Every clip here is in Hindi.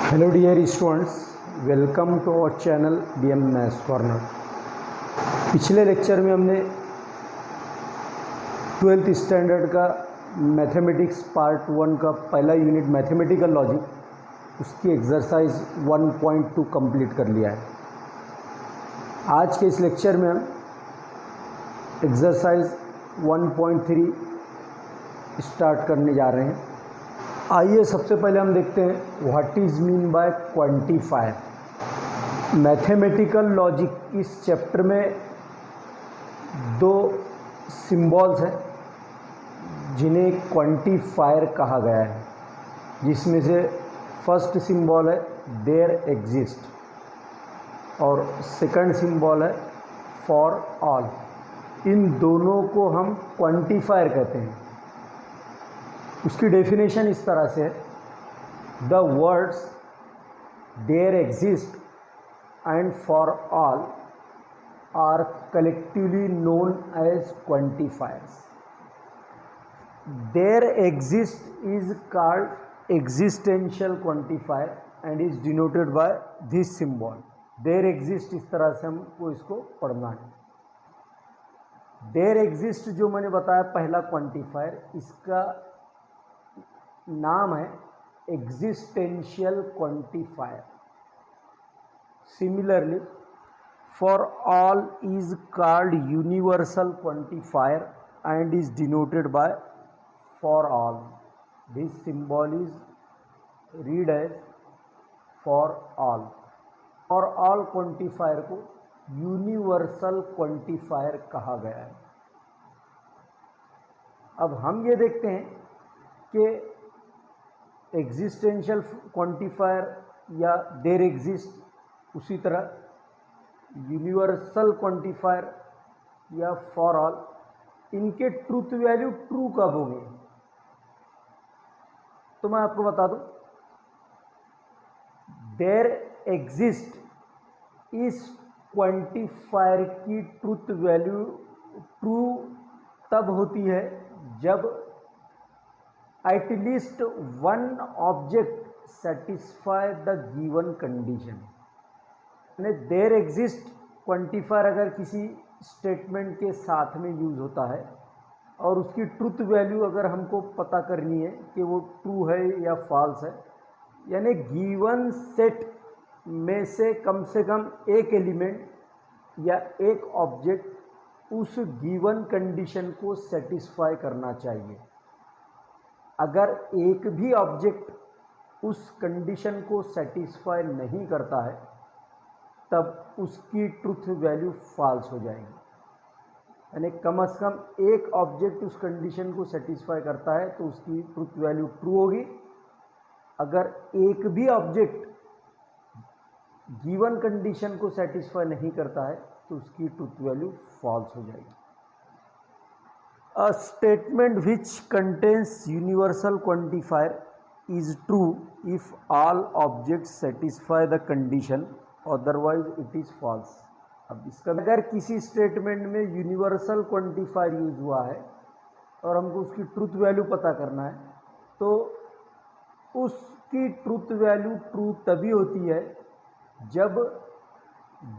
Hello dear students, welcome to our channel BM maths corner. पिछले लेक्चर में हमने 12th स्टैंडर्ड का मैथमेटिक्स पार्ट 1 का पहला यूनिट मैथमेटिकल लॉजिक उसकी एक्सरसाइज 1.2 कंप्लीट कर लिया है। आज के इस लेक्चर में हम एक्सरसाइज 1.3 स्टार्ट करने जा रहे हैं। आइए सबसे पहले हम देखते हैं what is mean by quantifier. Mathematical logic इस चैप्टर में दो सिंबल्स हैं जिन्हें क्वांटिफायर कहा गया है, जिसमें से फर्स्ट सिंबल है देयर एग्जिस्ट और सेकंड सिंबल है फॉर ऑल। इन दोनों को हम क्वांटिफायर कहते हैं। उसकी डेफिनेशन इस तरह से है, the words there exist and for all are collectively known as quantifiers. There exist is called existential quantifier and is denoted by this symbol. There exist इस तरह से हमको इसको पढ़ना है। देयर एग्जिस्ट जो मैंने बताया पहला क्वांटिफायर, इसका नाम है existential quantifier. Similarly for all is called universal quantifier and is denoted by for all. This symbol is read as for all. For all quantifier को यूनिवर्सल क्वांटिफायर कहा गया है। अब हम ये देखते हैं कि एग्जिस्टेंशियल क्वांटिफायर या देयर एग्जिस्ट, उसी तरह यूनिवर्सल क्वांटिफायर या फॉर ऑल, इनके ट्रूथ वैल्यू ट्रू कब होंगे। तो मैं आपको बता दूं, देयर एग्जिस्ट इस क्वांटिफायर की ट्रूथ वैल्यू ट्रू तब होती है जब at least one object satisfy the given condition। यानी देयर एग्जिस्ट क्वांटिफायर अगर किसी स्टेटमेंट के साथ में यूज़ होता है और उसकी ट्रूथ वैल्यू अगर हमको पता करनी है कि वो ट्रू है या फॉल्स है, यानी गिवन सेट में से कम एक एलिमेंट या एक ऑब्जेक्ट उस गिवन कंडीशन को सेटिस्फाई करना चाहिए। अगर एक भी ऑब्जेक्ट उस कंडीशन को सेटिस्फाई नहीं करता है तब उसकी ट्रूथ वैल्यू फॉल्स हो जाएगी। यानी कम से कम एक ऑब्जेक्ट उस कंडीशन को सेटिस्फाई करता है तो उसकी ट्रूथ वैल्यू ट्रू होगी। अगर एक भी ऑब्जेक्ट गिवन कंडीशन को सेटिस्फाई नहीं करता है तो उसकी ट्रूथ वैल्यू फॉल्स हो जाएगी। A statement which contains universal quantifier is true if all objects satisfy the condition, otherwise it is false। अब इसका अगर किसी स्टेटमेंट में यूनिवर्सल क्वांटिफायर यूज हुआ है और हमको उसकी ट्रूथ वैल्यू पता करना है तो उसकी ट्रूथ वैल्यू ट्रू तभी होती है जब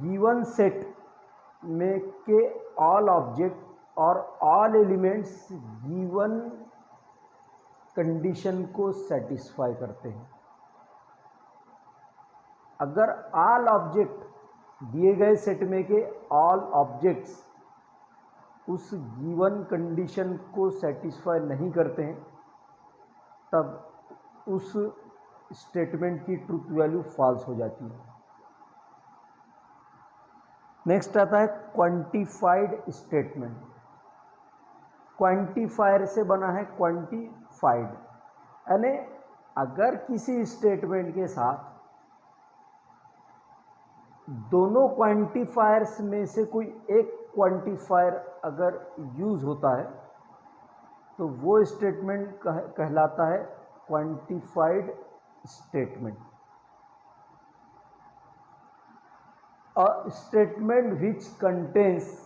गिवन सेट में के ऑल ऑब्जेक्ट और ऑल एलिमेंट्स गिवन कंडीशन को सेटिस्फाई करते हैं। अगर ऑल ऑब्जेक्ट दिए गए सेट में के ऑल ऑब्जेक्ट्स उस गिवन कंडीशन को सेटिस्फाई नहीं करते हैं तब उस स्टेटमेंट की ट्रूथ वैल्यू फॉल्स हो जाती है। नेक्स्ट आता है क्वांटिफाइड स्टेटमेंट। क्वांटिफायर से बना है क्वांटिफाइड, यानी अगर किसी स्टेटमेंट के साथ दोनों क्वांटिफायर्स में से कोई एक क्वांटिफायर अगर यूज होता है तो वो स्टेटमेंट कहलाता है quantified statement. A statement which contains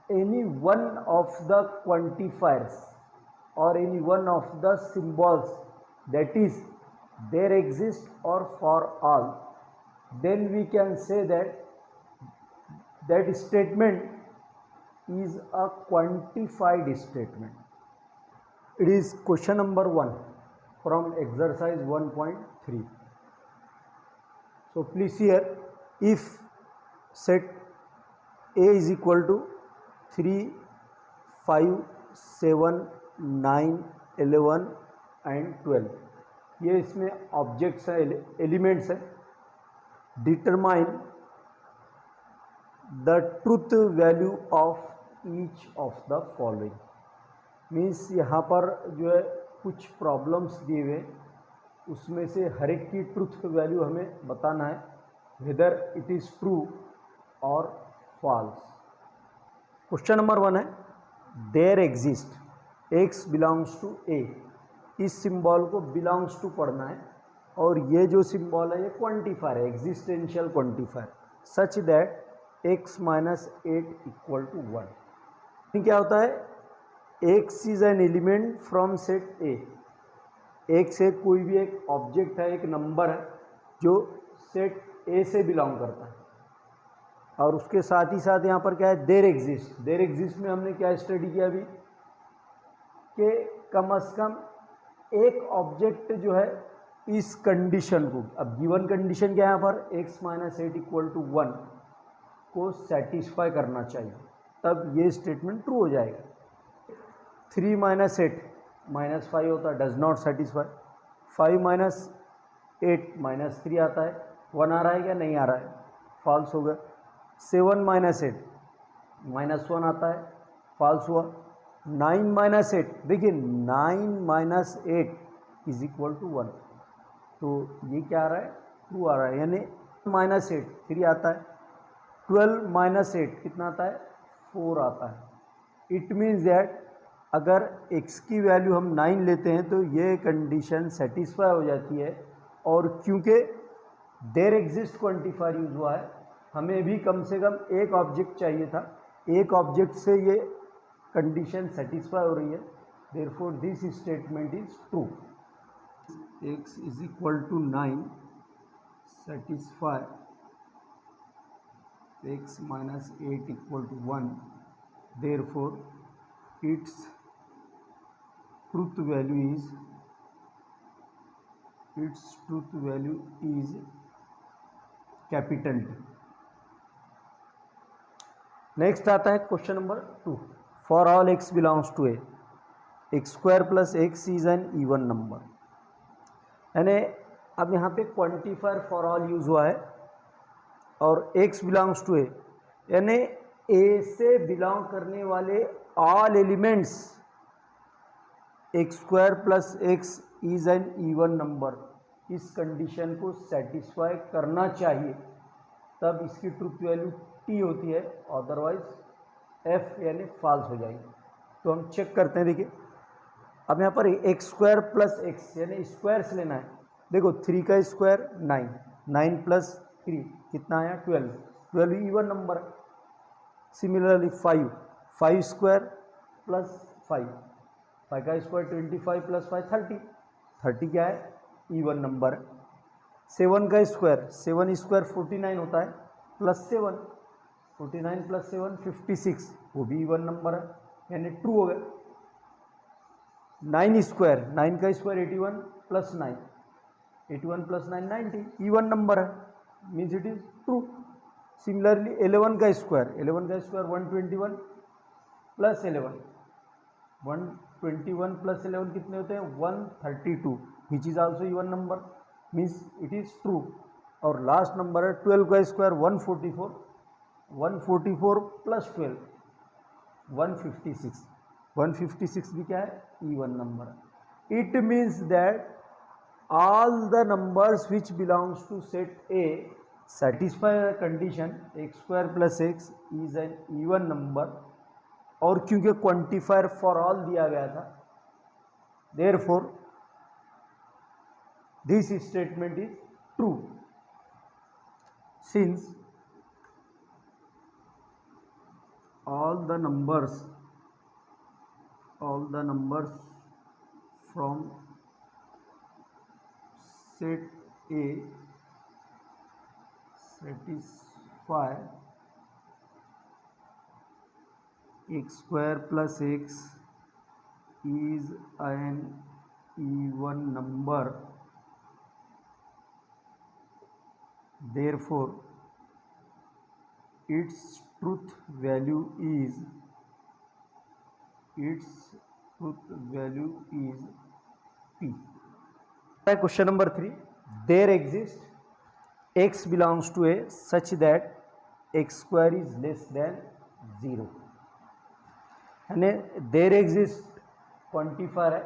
any one of the quantifiers or any one of the symbols, that is there exist or for all, then we can say that statement is a quantified statement. It is question number 1 from exercise 1.3. So please here, if set A is equal to 3, 5, 7, 9, 11 and 12, ये इसमें ऑब्जेक्ट्स है, एलिमेंट्स है. Determine the truth value of each of the following. Means यहाँ पर जो है कुछ प्रॉब्लम्स दिए हुए, उसमें से हर एक की ट्रूथ वैल्यू हमें बताना है, वेदर इट इज़ ट्रू और फॉल्स. क्वेश्चन नंबर 1 है, there exist X belongs to A. इस सिंबल को बिलोंग्स टू पढ़ना है, और ये जो सिंबल है ये क्वांटिफायर है, existential quantifier, such that x minus 8 equal to 1. क्या होता है, x is an element from set A. एक से कोई भी एक ऑब्जेक्ट है, एक नंबर है जो सेट ए से बिलोंग करता है. और उसके साथ ही साथ यहाँ पर क्या है, देयर एग्जिस्ट. देयर एग्जिस्ट में हमने क्या स्टडी किया अभी, कि कम से कम एक ऑब्जेक्ट जो है इस कंडीशन को, अब गिवन कंडीशन क्या है यहाँ पर, x माइनस 8 इक्वल टू 1 को सेटिस्फाई करना चाहिए, तब ये स्टेटमेंट ट्रू हो जाएगा. 3 माइनस 8 माइनस 5 होता है, does not satisfy. 5 minus 8 minus 3 आता है, 1 आ रहा है क्या, नहीं आ रहा है, फॉल्स हो गया. 7 माइनस 8 माइनस 1 आता है, फॉल्स हुआ. 9 माइनस 8, देखिए 9 माइनस 8 इज इक्वल टू 1, तो ये क्या आ रहा है, ट्रू आ रहा है. यानी माइनस 8 3 आता है, 12 माइनस 8 कितना आता है, 4 आता है. इट मीन्स दैट अगर x की वैल्यू हम 9 लेते हैं तो ये कंडीशन सेटिस्फाई हो जाती है. और क्योंकि देयर एग्जिस्ट क्वांटिफायर यूज हुआ है, हमें भी कम से कम एक ऑब्जेक्ट चाहिए था, एक ऑब्जेक्ट से ये कंडीशन सेटिस्फाई हो रही है, therefore this statement is true. x is equal to 9 satisfy x minus 8 equal to 1, therefore its truth value is capital T. Next आता है question number 2. For all x belongs to A, x square plus x is an even number. यानी अब यहाँ पे क्वांटिफायर फॉर ऑल यूज हुआ है, और x बिलोंग्स टू ए यानी a से बिलोंग करने वाले all elements, x square plus x is an even number, इस कंडीशन को सेटिस्फाई करना चाहिए, तब इसकी ट्रूथ वैल्यू t होती है, अदरवाइज f यानी फॉल्स हो जाएगी. तो हम चेक करते हैं. देखिए अब यहाँ पर एक्स स्क्वायर प्लस एक्स यानी स्क्वायर्स लेना है. देखो 3 का स्क्वायर 9, 9 प्लस 3 कितना आया, 12, 12 इवन नंबर है. सिमिलरली 5 स्क्वायर प्लस 5 का स्क्वायर 25 प्लस 5 30 क्या है, इवन नंबर है. 7 का स्क्वायर 7 स्क्वायर 49 होता है, प्लस 7 49 प्लस 7 56, वो भी इवन नंबर है, यानी ट्रू हो गया. 9 स्क्वायर 9 का square 81 plus 9 81 plus 9 90, even number है, means it is true. Similarly 11 का स्क्वायर 121 प्लस 11 121 प्लस 11 कितने होते हैं, 132, which is also even number, means it is true. और लास्ट नंबर है 12 का स्क्वायर 144 प्लस 12 156 भी क्या है, even number. It means that all the numbers which belongs to set A satisfy a condition x square plus x is an even number, और क्योंकि क्वांटिफायर फॉर ऑल दिया गया था, therefore this statement is true, since all the numbers from set A satisfy x square plus x is an even number, therefore its truth value is p. Question number 3. There exists x belongs to a such that x square is less than 0. यानी देर एग्जिस्ट क्वांटिफायर है,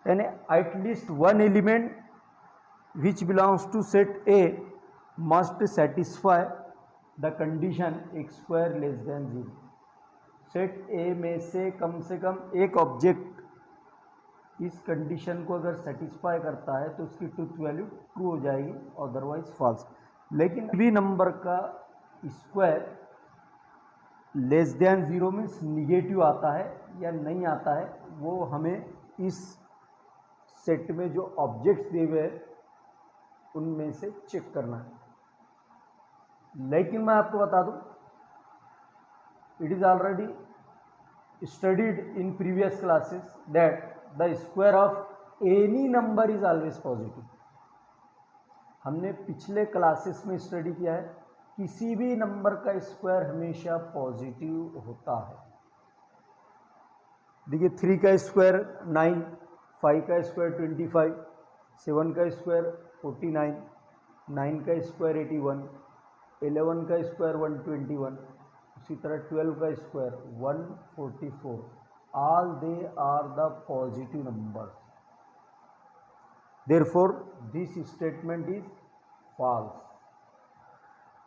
यानी at least one element which belongs to set A must satisfy the condition x square less than 0. Set A में से कम एक ऑब्जेक्ट इस कंडीशन को अगर सेटिस्फाई करता है तो उसकी ट्रूथ वैल्यू ट्रू हो जाएगी, अदरवाइज फॉल्स. लेकिन भी नंबर का square less than 0 means negative आता है या नहीं आता है, वो हमें इस सेट में जो ऑब्जेक्ट्स दिए हुए हैं उनमें से चेक करना है. लेकिन मैं आपको बता दूं, it is already studied in previous classes that the square of any number is always positive. हमने पिछले क्लासेस में स्टडी किया है किसी भी नंबर का स्क्वायर हमेशा पॉजिटिव होता है. देखिए 3 का स्क्वायर 9, 5 का स्क्वायर 25, 7 का स्क्वायर 49, 9 का स्क्वायर 81, 11 का स्क्वायर 121, उसी तरह 12 का square 144. All they are the positive numbers. Therefore this statement is false.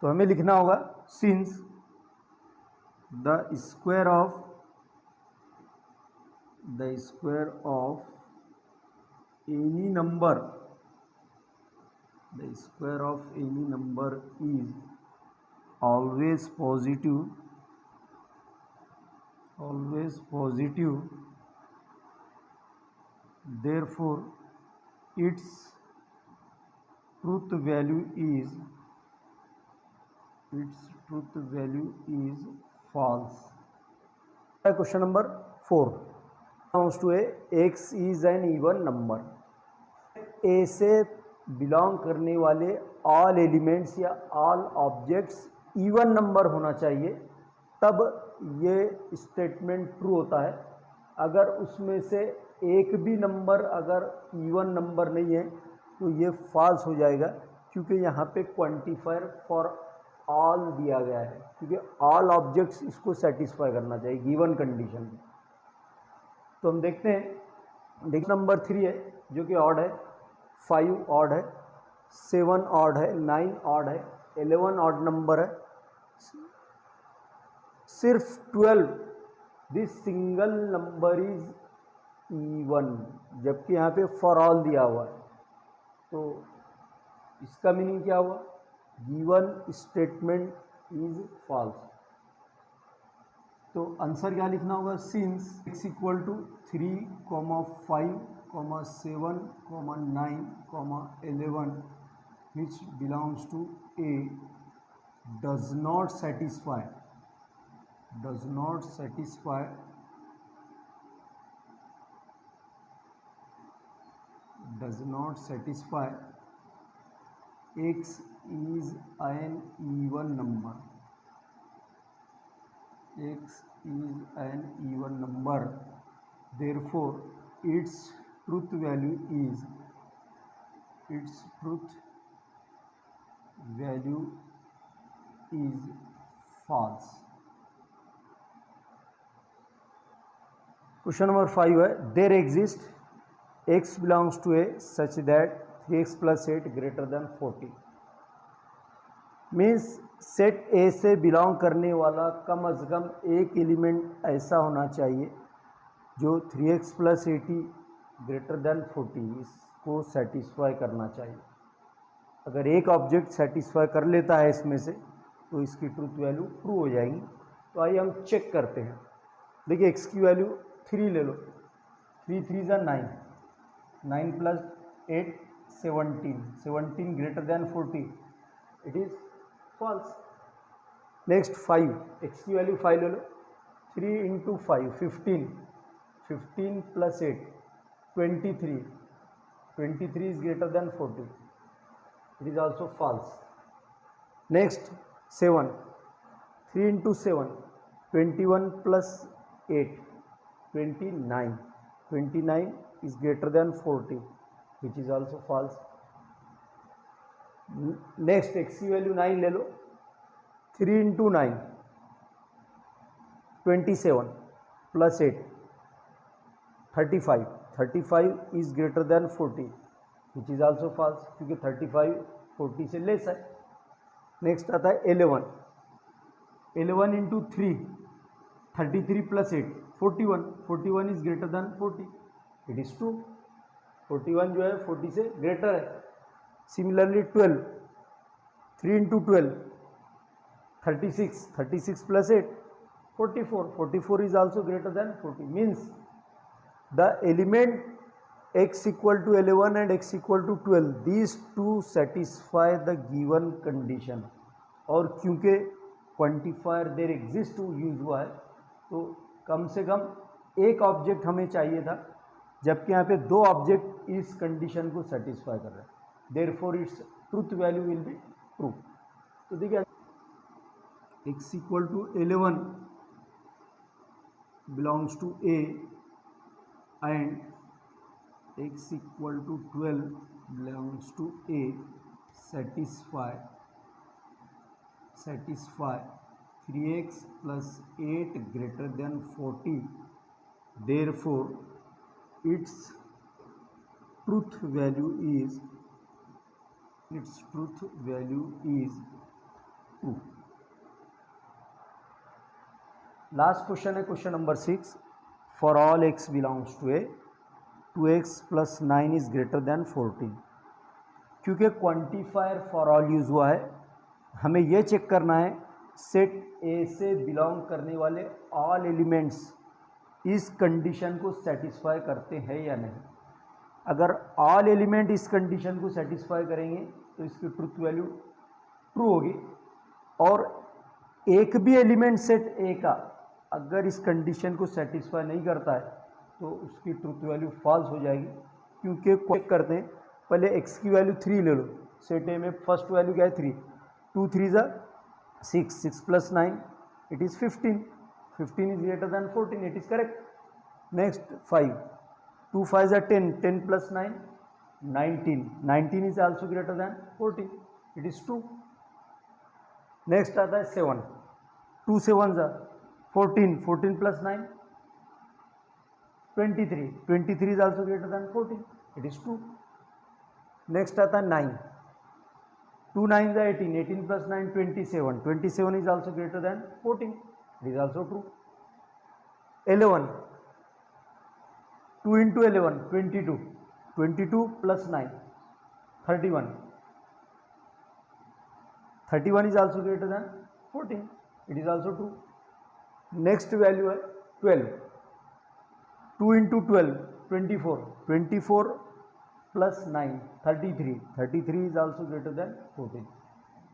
तो हमें लिखना होगा since the square of any number is always positive, therefore its truth value is false. Question number 4. Belongs to a x is an even number. a से बिलोंग करने वाले ऑल एलिमेंट्स या ऑल ऑब्जेक्ट्स इवन नंबर होना चाहिए, तब ये स्टेटमेंट ट्रू होता है. अगर उसमें से एक भी नंबर अगर इवन नंबर नहीं है तो ये फॉल्स हो जाएगा, क्योंकि यहाँ पे क्वांटिफायर फॉर ऑल दिया गया है, क्योंकि ऑल ऑब्जेक्ट्स इसको सेटिस्फाई करना चाहिए गिवन कंडीशन में. तो हम देखते हैं. देखिए नंबर 3 है जो कि ऑड है, 5 ऑड है, 7 ऑड है, 9 ऑड है, 11 ऑड नंबर है, सिर्फ 12 this single number is even, जबकि यहाँ पे फॉर ऑल दिया हुआ है. तो इसका मीनिंग क्या हुआ? Given statement is false. तो आंसर क्या लिखना होगा? Since x equal to 3, 5, 7, 9, 11 which belongs to A does not satisfy x is an even number. Therefore its truth value is false. Question number 5 है, there exists x belongs to A such that 3x plus 8 greater than 40. Means set ए से बिलोंग करने वाला कम अज़ कम एक एलिमेंट ऐसा होना चाहिए जो 3x plus 80 ग्रेटर देन 40 इसको सेटिस्फाई करना चाहिए. अगर एक ऑब्जेक्ट सेटिस्फाई कर लेता है इसमें से तो इसकी ट्रूथ वैल्यू ट्रू हो जाएगी. तो आइए हम चेक करते हैं. देखिए x की वैल्यू 3 ले लो, 3 3 9, 9 plus 8 17 greater than 40, it is false. Next 5, x की वैल्यू 5 ले लो, 3 into 5 15, 15 plus 8 23, 23 is greater than 40, it is also false. Next 7, 3 into 7 21 plus 8 29, 29 is greater than 40, which is also false. Next x की वैल्यू 9 ले लो, 3 into 9 27 plus 8 35, 35 is greater than 40, which is also false क्योंकि 35 40 से लेस है. नेक्स्ट आता है 11, 11 into 3 33 plus 8 41, 41 is greater than 40, it is true. 41 जो है 40 से ग्रेटर है. Similarly 12, 3 into 12 36, 36 plus 8 44, 44 is also greater than 40, means the element x equal to 11 and x equal to 12, these two satisfy the given condition. और क्योंकि क्वांटिफायर देर एग्जिस्ट यूज हुआ है तो कम से कम एक ऑब्जेक्ट हमें चाहिए था, जबकि यहाँ पे दो ऑब्जेक्ट इस कंडीशन को सेटिस्फाई कर रहे हैं. Therefore its truth value will be true. तो देखिए x equal to 11 belongs to A and x equal to 12 belongs to A satisfy 3x plus 8 greater than 40, therefore its truth value is true. Last question है question number 6. For all x belongs to A 2x plus 9 is greater than 14. क्योंकि क्वांटिफायर फॉर ऑल यूज हुआ है, हमें यह चेक करना है सेट ए से बिलोंग करने वाले ऑल एलिमेंट्स इस कंडीशन को सेटिस्फाई करते हैं या नहीं. अगर ऑल एलिमेंट इस कंडीशन को सेटिस्फाई करेंगे तो इसकी ट्रुथ वैल्यू ट्रू होगी, और एक भी एलिमेंट सेट ए का अगर इस कंडीशन को सेटिस्फाई नहीं करता है तो उसकी ट्रुथ वैल्यू फॉल्स हो जाएगी. क्योंकि चेक करते हैं, पहले x की वैल्यू 3 ले लो. सेट ए में फर्स्ट वैल्यू क्या है 3, 2 3 ज़ा 6, 6 plus 9 it is 15, 15 is greater than 14, it is correct. Next 5, 2 5 ज़ा 10, 10 plus 9 19, 19 is also greater than 14, it is true. Next आता है 7, 2 7 ज़ा 14, 14 plus 9 23, 23 is also greater than 14, it is true. Next आता है 9, 2 9 is 18, 18 plus 9 27, 27 is also greater than 14, it is also true. 11, 2 into 11 22, 22 plus 9 31, 31 is also greater than 14, it is also true. Next value है 12, 2 into 12 24, 24 plus 9 33, 33 is also greater than 14.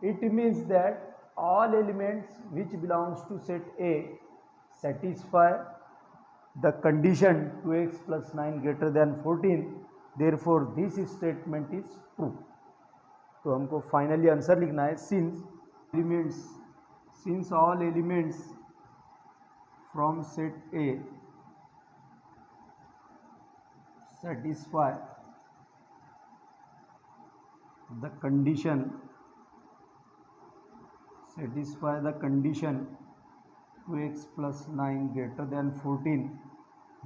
It means that all elements which belongs to set A satisfy the condition 2x plus 9 greater than 14, therefore this statement is true. तो हमको फाइनली आंसर लिखना है, since all elements from set A satisfy the condition 2x plus 9 greater than 14,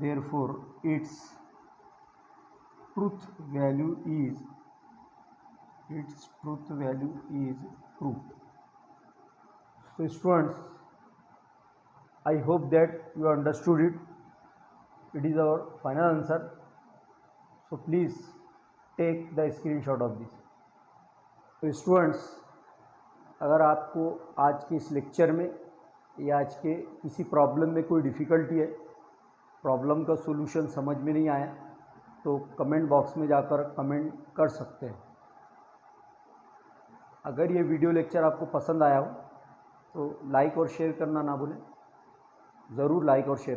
therefore its truth value is true. So students, I hope that you understood it. It is our final answer. So please take the screenshot of this. तो स्टूडेंट्स, अगर आपको आज के इस लेक्चर में या आज के किसी प्रॉब्लम में कोई डिफ़िकल्टी है, प्रॉब्लम का सॉल्यूशन समझ में नहीं आया, तो तो कमेंट बॉक्स में जाकर कमेंट कर सकते हैं। अगर ये वीडियो लेक्चर आपको पसंद आया हो तो लाइक और शेयर करना ना भूलें। ज़रूर लाइक और शेयर करें।